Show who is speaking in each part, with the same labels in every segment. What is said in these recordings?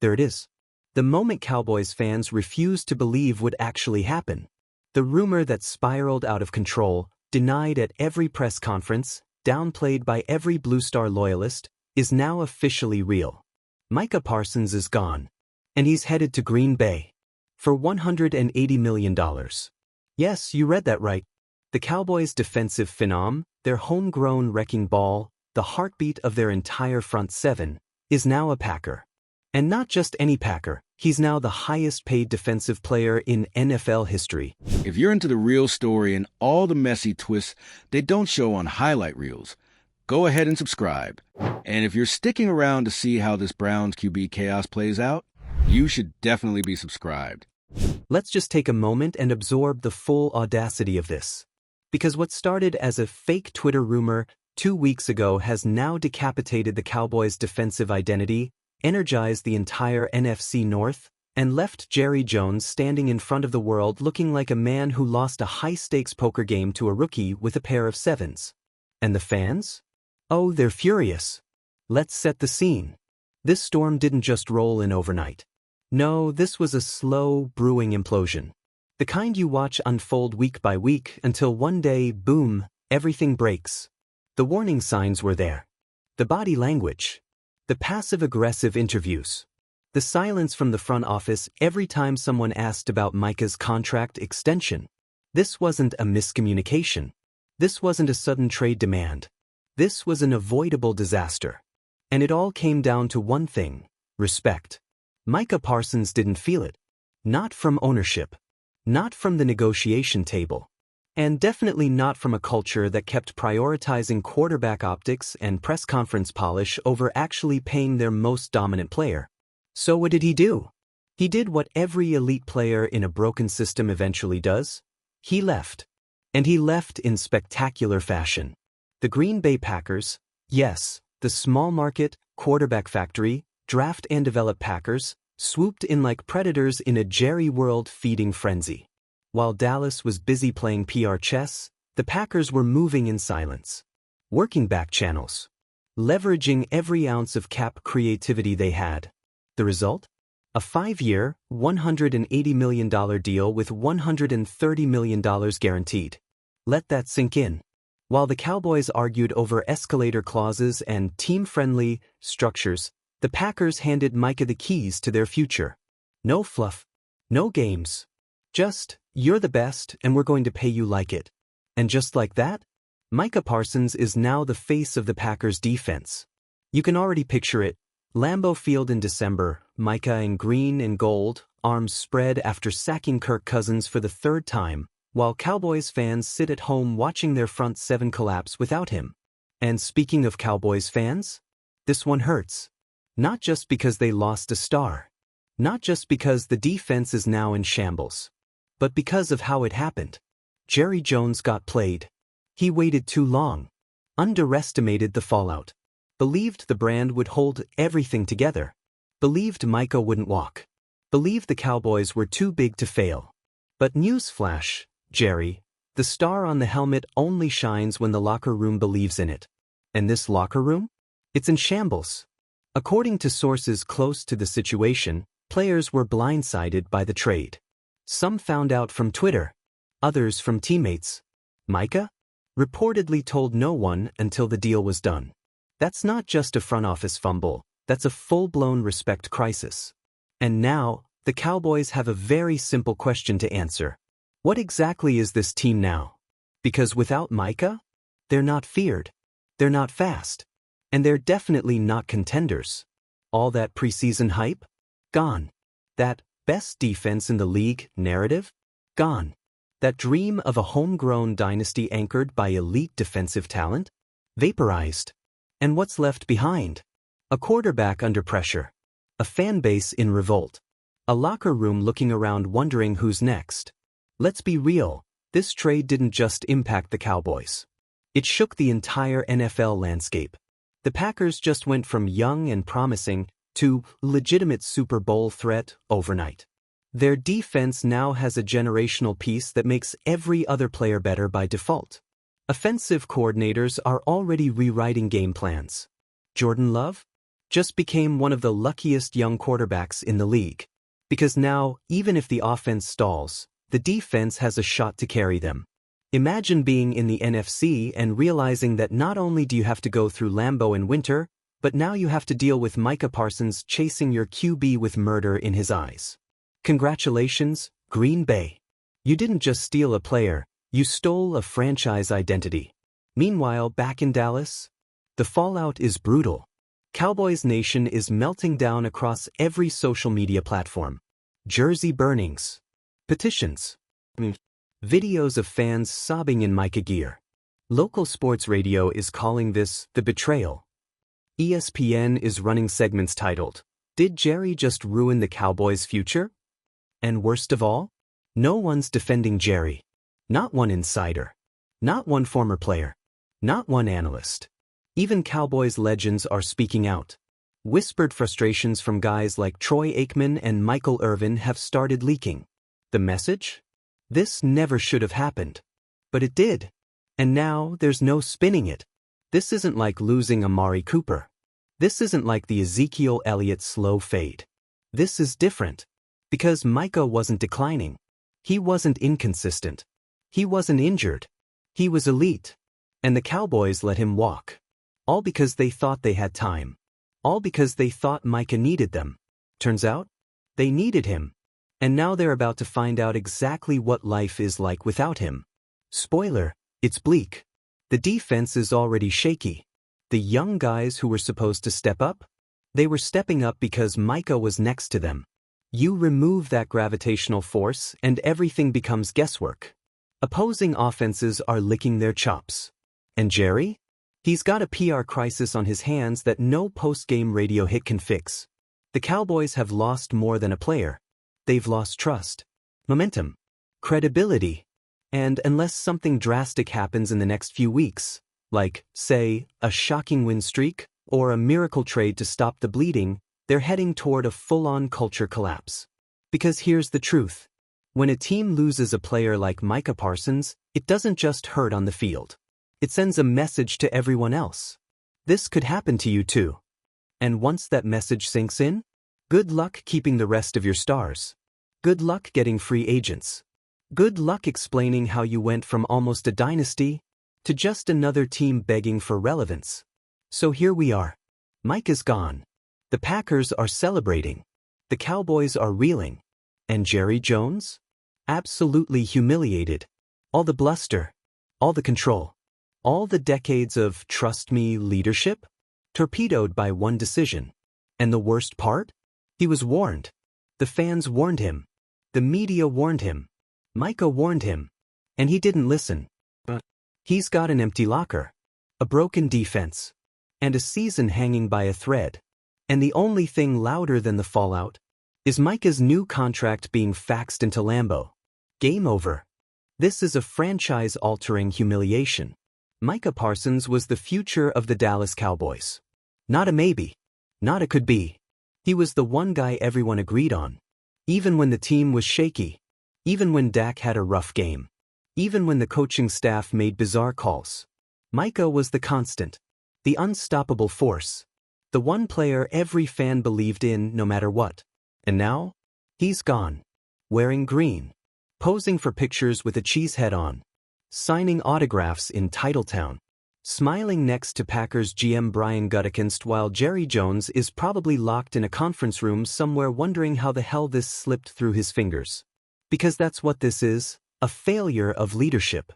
Speaker 1: There it is. The moment Cowboys fans refused to believe would actually happen. The rumor that spiraled out of control, denied at every press conference, downplayed by every Blue Star loyalist, is now officially real. Micah Parsons is gone. And he's headed to Green Bay. For $180 million. Yes, you read that right. The Cowboys' defensive phenom, their homegrown wrecking ball, the heartbeat of their entire front seven, is now a Packer. And not just any Packer, he's now the highest-paid defensive player in NFL history.
Speaker 2: If you're into the real story and all the messy twists they don't show on highlight reels, go ahead and subscribe. And if you're sticking around to see how this Browns QB chaos plays out, you should definitely be subscribed.
Speaker 1: Let's just take a moment and absorb the full audacity of this. Because what started as a fake Twitter rumor 2 weeks ago has now decapitated the Cowboys' defensive identity, energized the entire NFC North, and left Jerry Jones standing in front of the world looking like a man who lost a high-stakes poker game to a rookie with a pair of sevens. And the fans? Oh, they're furious. Let's set the scene. This storm didn't just roll in overnight. No, this was a slow, brewing implosion. The kind you watch unfold week by week until one day, boom, everything breaks. The warning signs were there. The body language. The passive-aggressive interviews. The silence from the front office every time someone asked about Micah's contract extension. This wasn't a miscommunication. This wasn't a sudden trade demand. This was an avoidable disaster. And it all came down to one thing: respect. Micah Parsons didn't feel it. Not from ownership. Not from the negotiation table. And definitely not from a culture that kept prioritizing quarterback optics and press conference polish over actually paying their most dominant player. So what did he do? He did what every elite player in a broken system eventually does. He left. And he left in spectacular fashion. The Green Bay Packers, yes, the small market, quarterback factory, draft and develop Packers, swooped in like predators in a Jerry World feeding frenzy. While Dallas was busy playing PR chess, the Packers were moving in silence. Working back channels. Leveraging every ounce of cap creativity they had. The result? A 5-year, $180 million deal with $130 million guaranteed. Let that sink in. While the Cowboys argued over escalator clauses and team-friendly structures, the Packers handed Micah the keys to their future. No fluff. No games. Just, you're the best and we're going to pay you like it. And just like that, Micah Parsons is now the face of the Packers defense. You can already picture it. Lambeau Field in December, Micah in green and gold, arms spread after sacking Kirk Cousins for the 3rd time, while Cowboys fans sit at home watching their front seven collapse without him. And speaking of Cowboys fans, this one hurts. Not just because they lost a star. Not just because the defense is now in shambles. But because of how it happened. Jerry Jones got played. He waited too long. Underestimated the fallout. Believed the brand would hold everything together. Believed Micah wouldn't walk. Believed the Cowboys were too big to fail. But newsflash, Jerry, the star on the helmet only shines when the locker room believes in it. And this locker room? It's in shambles. According to sources close to the situation, players were blindsided by the trade. Some found out from Twitter. Others from teammates. Micah? Reportedly told no one until the deal was done. That's not just a front office fumble, that's a full-blown respect crisis. And now, the Cowboys have a very simple question to answer. What exactly is this team now? Because without Micah, they're not feared. They're not fast. And they're definitely not contenders. All that preseason hype? Gone. That best defense in the league narrative? Gone. That dream of a homegrown dynasty anchored by elite defensive talent? Vaporized. And what's left behind? A quarterback under pressure. A fan base in revolt. A locker room looking around wondering who's next. Let's be real, this trade didn't just impact the Cowboys. It shook the entire NFL landscape. The Packers just went from young and promising to legitimate Super Bowl threat overnight. Their defense now has a generational piece that makes every other player better by default. Offensive coordinators are already rewriting game plans. Jordan Love? just became one of the luckiest young quarterbacks in the league. Because now, even if the offense stalls, the defense has a shot to carry them. Imagine being in the NFC and realizing that not only do you have to go through Lambeau in winter, but now you have to deal with Micah Parsons chasing your QB with murder in his eyes. Congratulations, Green Bay. You didn't just steal a player, you stole a franchise identity. Meanwhile, back in Dallas, the fallout is brutal. Cowboys Nation is melting down across every social media platform. Jersey burnings, petitions, videos of fans sobbing in Micah gear. Local sports radio is calling this the betrayal. ESPN is running segments titled, "Did Jerry just ruin the Cowboys' future?" And worst of all, no one's defending Jerry. Not one insider. Not one former player. Not one analyst. Even Cowboys legends are speaking out. Whispered frustrations from guys like Troy Aikman and Michael Irvin have started leaking. The message? This never should have happened. But it did. And now there's no spinning it. This isn't like losing Amari Cooper. This isn't like the Ezekiel Elliott slow fade. This is different. Because Micah wasn't declining. He wasn't inconsistent. He wasn't injured. He was elite. And the Cowboys let him walk. All because they thought they had time. All because they thought Micah needed them. Turns out, they needed him. And now they're about to find out exactly what life is like without him. Spoiler, it's bleak. The defense is already shaky. The young guys who were supposed to step up? They were stepping up because Micah was next to them. You remove that gravitational force and everything becomes guesswork. Opposing offenses are licking their chops. And Jerry? He's got a PR crisis on his hands that no post-game radio hit can fix. The Cowboys have lost more than a player. They've lost trust, momentum, credibility. And unless something drastic happens in the next few weeks, like, say, a shocking win streak or a miracle trade to stop the bleeding, they're heading toward a full-on culture collapse. Because here's the truth. When a team loses a player like Micah Parsons, it doesn't just hurt on the field. It sends a message to everyone else. This could happen to you too. And once that message sinks in, good luck keeping the rest of your stars. Good luck getting free agents. Good luck explaining how you went from almost a dynasty to just another team begging for relevance. So here we are. Mike is gone. The Packers are celebrating. The Cowboys are reeling. And Jerry Jones? Absolutely humiliated. All the bluster. All the control. All the decades of trust me leadership? Torpedoed by one decision. And the worst part? He was warned. The fans warned him. The media warned him. Micah warned him. And he didn't listen. He's got an empty locker. A broken defense. And a season hanging by a thread. And the only thing louder than the fallout is Micah's new contract being faxed into Lambeau. Game over. This is a franchise-altering humiliation. Micah Parsons was the future of the Dallas Cowboys. Not a maybe. Not a could be. He was the one guy everyone agreed on. Even when the team was shaky. Even when Dak had a rough game. Even when the coaching staff made bizarre calls. Micah was the constant. The unstoppable force. The one player every fan believed in no matter what. And now? He's gone. Wearing green. Posing for pictures with a cheese head on. Signing autographs in Titletown. Smiling next to Packers GM Brian Gutekunst while Jerry Jones is probably locked in a conference room somewhere wondering how the hell this slipped through his fingers. Because that's what this is, a failure of leadership.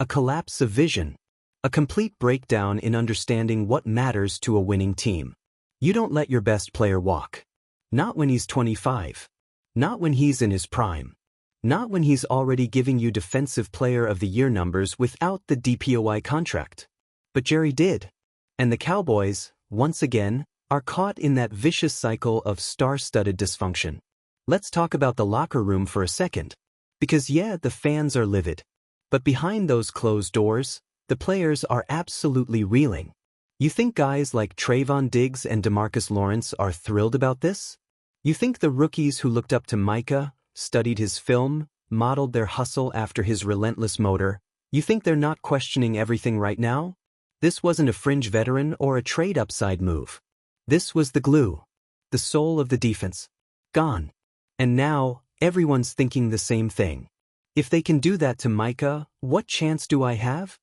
Speaker 1: A collapse of vision. A complete breakdown in understanding what matters to a winning team. You don't let your best player walk. Not when he's 25. Not when he's in his prime. Not when he's already giving you Defensive Player of the Year numbers without the DPOY contract. But Jerry did. And the Cowboys, once again, are caught in that vicious cycle of star-studded dysfunction. Let's talk about the locker room for a second. Because yeah, the fans are livid. But behind those closed doors, the players are absolutely reeling. You think guys like Trayvon Diggs and DeMarcus Lawrence are thrilled about this? You think the rookies who looked up to Micah, studied his film, modeled their hustle after his relentless motor, you think they're not questioning everything right now? This wasn't a fringe veteran or a trade upside move. This was the glue. The soul of the defense. Gone. And now, everyone's thinking the same thing. If they can do that to Micah, what chance do I have?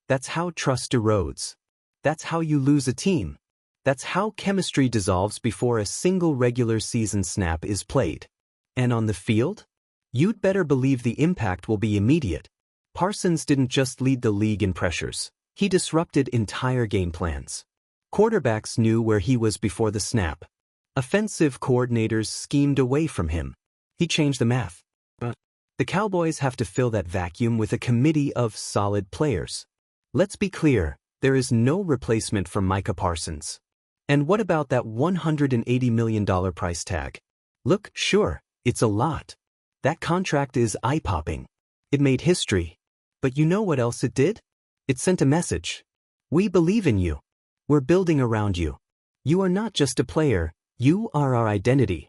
Speaker 1: That's how trust erodes. That's how you lose a team. That's how chemistry dissolves before a single regular season snap is played. And on the field? You'd better believe the impact will be immediate. Parsons didn't just lead the league in pressures. He disrupted entire game plans. Quarterbacks knew where he was before the snap. Offensive coordinators schemed away from him. He changed the math. But the Cowboys have to fill that vacuum with a committee of solid players. Let's be clear, there is no replacement for Micah Parsons. And what about that $180 million price tag? Look, sure, it's a lot. That contract is eye-popping. It made history. But you know what else it did? It sent a message. We believe in you. We're building around you. You are not just a player, you are our identity.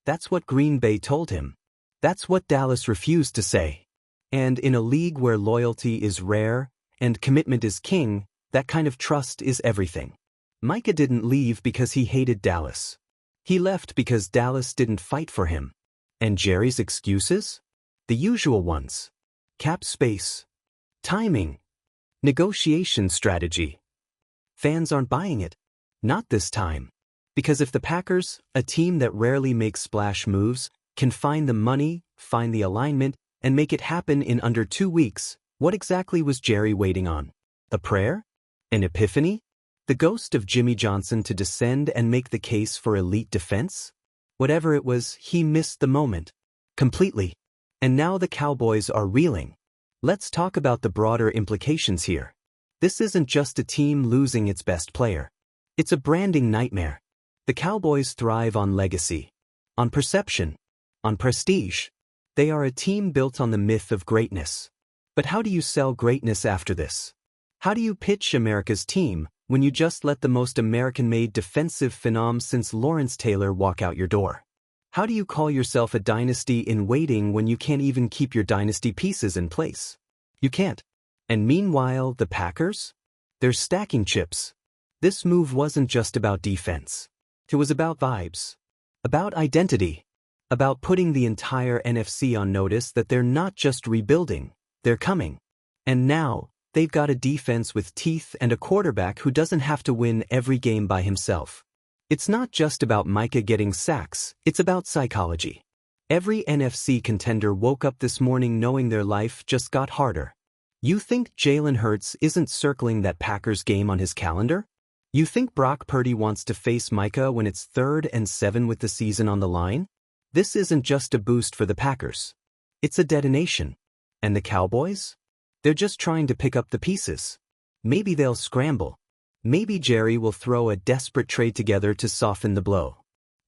Speaker 1: That's what Green Bay told him. That's what Dallas refused to say. And in a league where loyalty is rare and commitment is king, that kind of trust is everything. Micah didn't leave because he hated Dallas. He left because Dallas didn't fight for him. And Jerry's excuses? The usual ones. Cap space. Timing. Negotiation strategy. Fans aren't buying it. Not this time. Because if the Packers, a team that rarely makes splash moves, can find the money, find the alignment, and make it happen in under 2 weeks, what exactly was Jerry waiting on? A prayer? An epiphany? The ghost of Jimmy Johnson to descend and make the case for elite defense? Whatever it was, he missed the moment. Completely. And now the Cowboys are reeling. Let's talk about the broader implications here. This isn't just a team losing its best player. It's a branding nightmare. The Cowboys thrive on legacy, on perception, on prestige. They are a team built on the myth of greatness. But how do you sell greatness after this? How do you pitch America's team when you just let the most American-made defensive phenom since Lawrence Taylor walk out your door? How do you call yourself a dynasty in waiting when you can't even keep your dynasty pieces in place? You can't. And meanwhile, the Packers? They're stacking chips. This move wasn't just about defense. It was about vibes. About identity. About putting the entire NFC on notice that they're not just rebuilding, they're coming. And now, they've got a defense with teeth and a quarterback who doesn't have to win every game by himself. It's not just about Micah getting sacks, it's about psychology. Every NFC contender woke up this morning knowing their life just got harder. You think Jalen Hurts isn't circling that Packers game on his calendar? You think Brock Purdy wants to face Micah when it's 3rd and 7 with the season on the line? This isn't just a boost for the Packers. It's a detonation. And the Cowboys? They're just trying to pick up the pieces. Maybe they'll scramble. Maybe Jerry will throw a desperate trade together to soften the blow.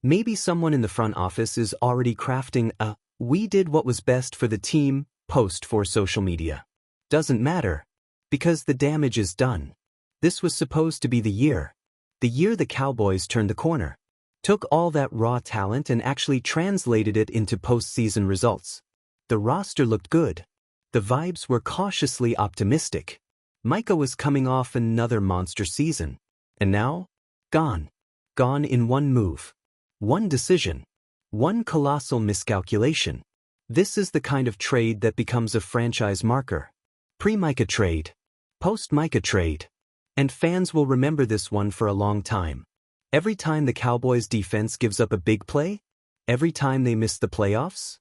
Speaker 1: Maybe someone in the front office is already crafting a "we did what was best for the team" post for social media. Doesn't matter. Because the damage is done. This was supposed to be the year. The year the Cowboys turned the corner. Took all that raw talent and actually translated it into postseason results. The roster looked good. The vibes were cautiously optimistic. Micah was coming off another monster season. And now? Gone. Gone in one move. One decision. One colossal miscalculation. This is the kind of trade that becomes a franchise marker. Pre-Micah trade. Post-Micah trade. And fans will remember this one for a long time. Every time the Cowboys' defense gives up a big play? Every time they miss the playoffs?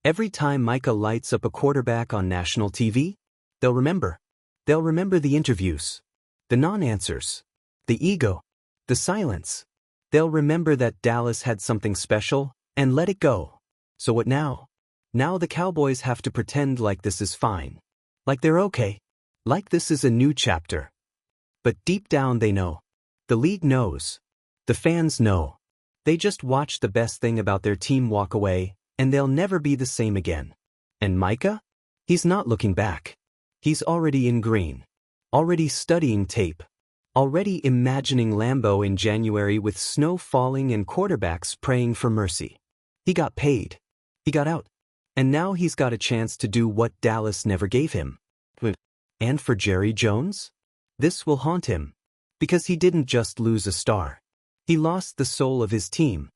Speaker 1: Every time Micah lights up a quarterback on national TV? They'll remember. They'll remember the interviews. The non-answers. The ego. The silence. They'll remember that Dallas had something special and let it go. So what now? Now the Cowboys have to pretend like this is fine. Like they're okay. Like this is a new chapter. But deep down they know. The league knows. The fans know. They just watched the best thing about their team walk away, and they'll never be the same again. And Micah? He's not looking back. He's already in green. Already studying tape. Already imagining Lambeau in January with snow falling and quarterbacks praying for mercy. He got paid. He got out. And now he's got a chance to do what Dallas never gave him. And for Jerry Jones? This will haunt him. Because he didn't just lose a star. He lost the soul of his team.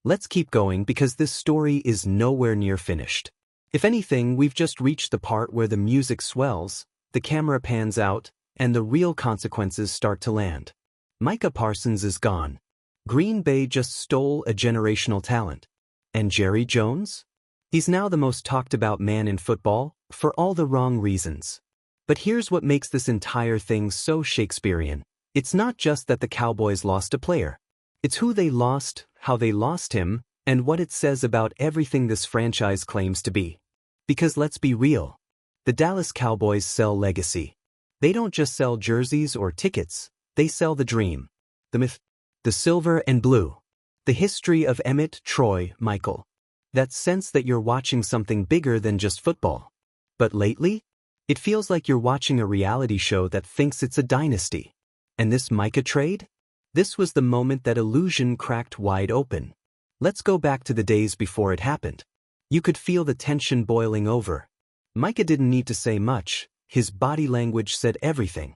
Speaker 1: Let's keep going because this story is nowhere near finished. If anything, we've just reached the part where the music swells, the camera pans out, and the real consequences start to land. Micah Parsons is gone. Green Bay just stole a generational talent. And Jerry Jones? He's now the most talked about man in football, for all the wrong reasons. But here's what makes this entire thing so Shakespearean. It's not just that the Cowboys lost a player. It's who they lost, how they lost him, and what it says about everything this franchise claims to be. Because let's be real. The Dallas Cowboys sell legacy. They don't just sell jerseys or tickets, they sell the dream. The myth. The silver and blue. The history of Emmett, Troy, Michael. That sense that you're watching something bigger than just football. But lately, it feels like you're watching a reality show that thinks it's a dynasty. And this Micah trade? This was the moment that illusion cracked wide open. Let's go back to the days before it happened. You could feel the tension boiling over. Micah didn't need to say much, his body language said everything.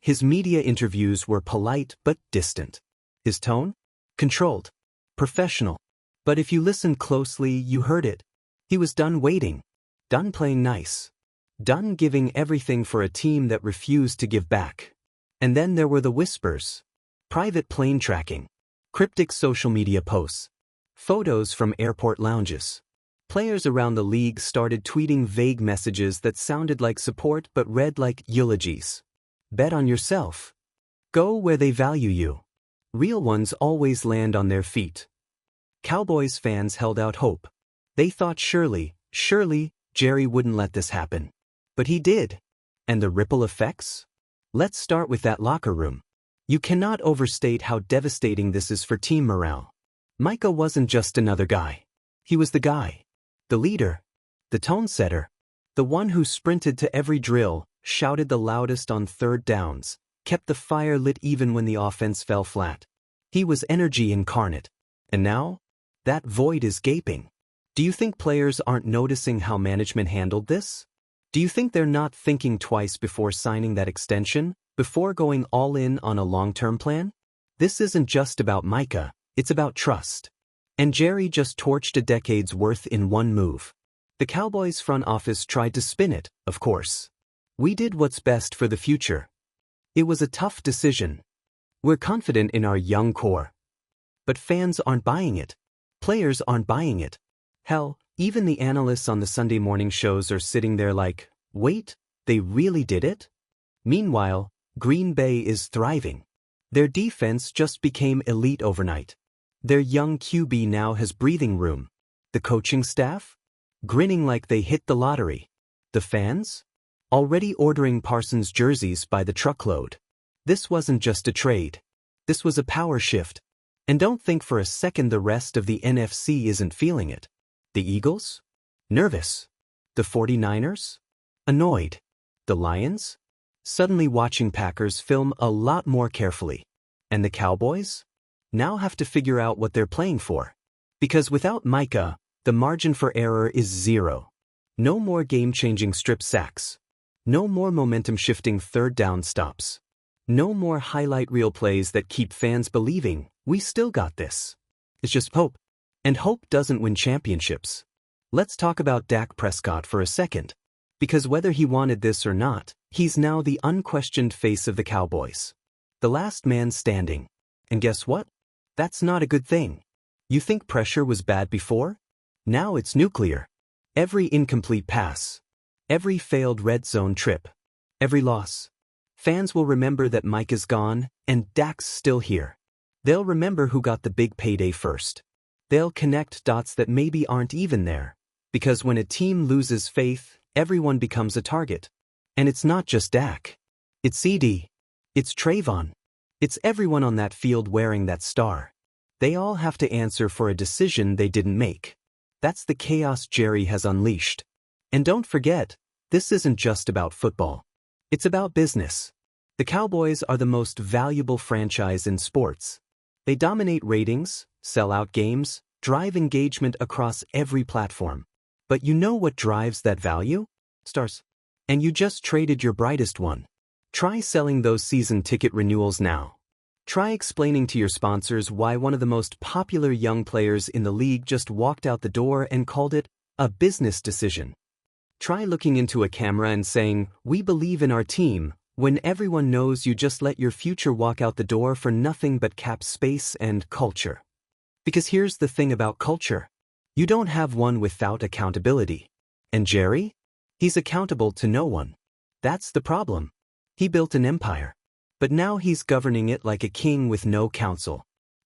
Speaker 1: His media interviews were polite but distant. His tone? Controlled. Professional. But if you listened closely, you heard it. He was done waiting. Done playing nice. Done giving everything for a team that refused to give back. And then there were the whispers. Private plane tracking. Cryptic social media posts. Photos from airport lounges. Players around the league started tweeting vague messages that sounded like support but read like eulogies. Bet on yourself. Go where they value you. Real ones always land on their feet. Cowboys fans held out hope. They thought surely, Jerry wouldn't let this happen. But he did. And the ripple effects? Let's start with that locker room. You cannot overstate how devastating this is for team morale. Micah wasn't just another guy. He was the guy. The leader. The tone setter. The one who sprinted to every drill, shouted the loudest on third downs, kept the fire lit even when the offense fell flat. He was energy incarnate. And now? That void is gaping. Do you think players aren't noticing how management handled this? Do you think they're not thinking twice before signing that extension, before going all in on a long-term plan? This isn't just about Micah, it's about trust. And Jerry just torched a decade's worth in one move. The Cowboys front office tried to spin it, of course. We did what's best for the future. It was a tough decision. We're confident in our young core. But fans aren't buying it. Players aren't buying it. Hell, even the analysts on the Sunday morning shows are sitting there like, wait, they really did it? Meanwhile, Green Bay is thriving. Their defense just became elite overnight. Their young QB now has breathing room. The coaching staff? Grinning like they hit the lottery. The fans? Already ordering Parsons jerseys by the truckload. This wasn't just a trade. This was a power shift. And don't think for a second the rest of the NFC isn't feeling it. The Eagles? Nervous. The 49ers? Annoyed. The Lions? Suddenly watching Packers film a lot more carefully. And the Cowboys? Now have to figure out what they're playing for. Because without Micah, the margin for error is zero. No more game-changing strip sacks. No more momentum-shifting third down stops. No more highlight reel plays that keep fans believing, we still got this. It's just hope. And hope doesn't win championships. Let's talk about Dak Prescott for a second. Because whether he wanted this or not, he's now the unquestioned face of the Cowboys. The last man standing. And guess what? That's not a good thing. You think pressure was bad before? Now it's nuclear. Every incomplete pass. Every failed red zone trip. Every loss. Fans will remember that Mike is gone, and Dak's still here. They'll remember who got the big payday first. They'll connect dots that maybe aren't even there. Because when a team loses faith, everyone becomes a target. And it's not just Dak. It's CD. It's Trayvon. It's everyone on that field wearing that star. They all have to answer for a decision they didn't make. That's the chaos Jerry has unleashed. And don't forget, this isn't just about football. It's about business. The Cowboys are the most valuable franchise in sports. They dominate ratings, sell out games, drive engagement across every platform. But you know what drives that value? Stars. And you just traded your brightest one. Try selling those season ticket renewals now. Try explaining to your sponsors why one of the most popular young players in the league just walked out the door and called it a business decision. Try looking into a camera and saying, "We believe in our team," when everyone knows you just let your future walk out the door for nothing but cap space and culture. Because here's the thing about culture. You don't have one without accountability. And Jerry? He's accountable to no one. That's the problem. He built an empire. But now he's governing it like a king with no counsel.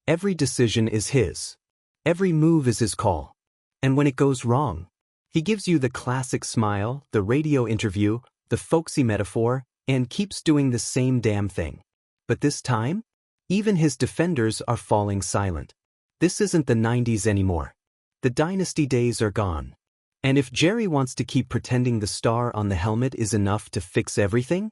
Speaker 1: Every decision is his. Every move is his call. And when it goes wrong, he gives you the classic smile, the radio interview, the folksy metaphor, and keeps doing the same damn thing. But this time, even his defenders are falling silent. This isn't the 90s anymore. The dynasty days are gone. And if Jerry wants to keep pretending the star on the helmet is enough to fix everything,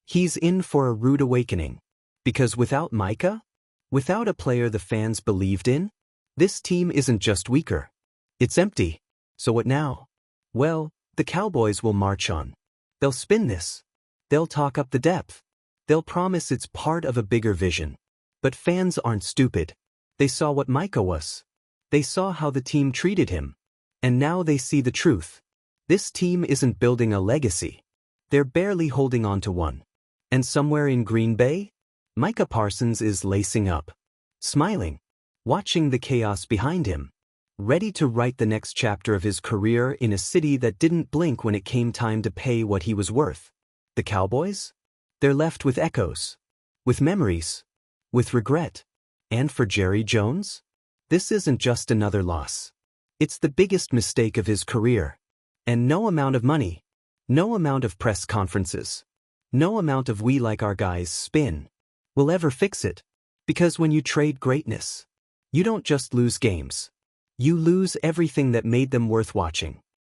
Speaker 1: he's in for a rude awakening. Because without Micah, without a player the fans believed in, this team isn't just weaker. It's empty. So what now? Well, the Cowboys will march on. They'll spin this. They'll talk up the depth. They'll promise it's part of a bigger vision. But fans aren't stupid. They saw what Micah was. They saw how the team treated him. And now they see the truth. This team isn't building a legacy. They're barely holding on to one. And somewhere in Green Bay, Micah Parsons is lacing up, smiling, watching the chaos behind him, ready to write the next chapter of his career in a city that didn't blink when it came time to pay what he was worth. The Cowboys? They're left with echoes, with memories, with regret. And for Jerry Jones? This isn't just another loss. It's the biggest mistake of his career. And no amount of money, no amount of press conferences, no amount of "we like our guys" spin will ever fix it. Because when you trade greatness, you don't just lose games. You lose everything that made them worth watching.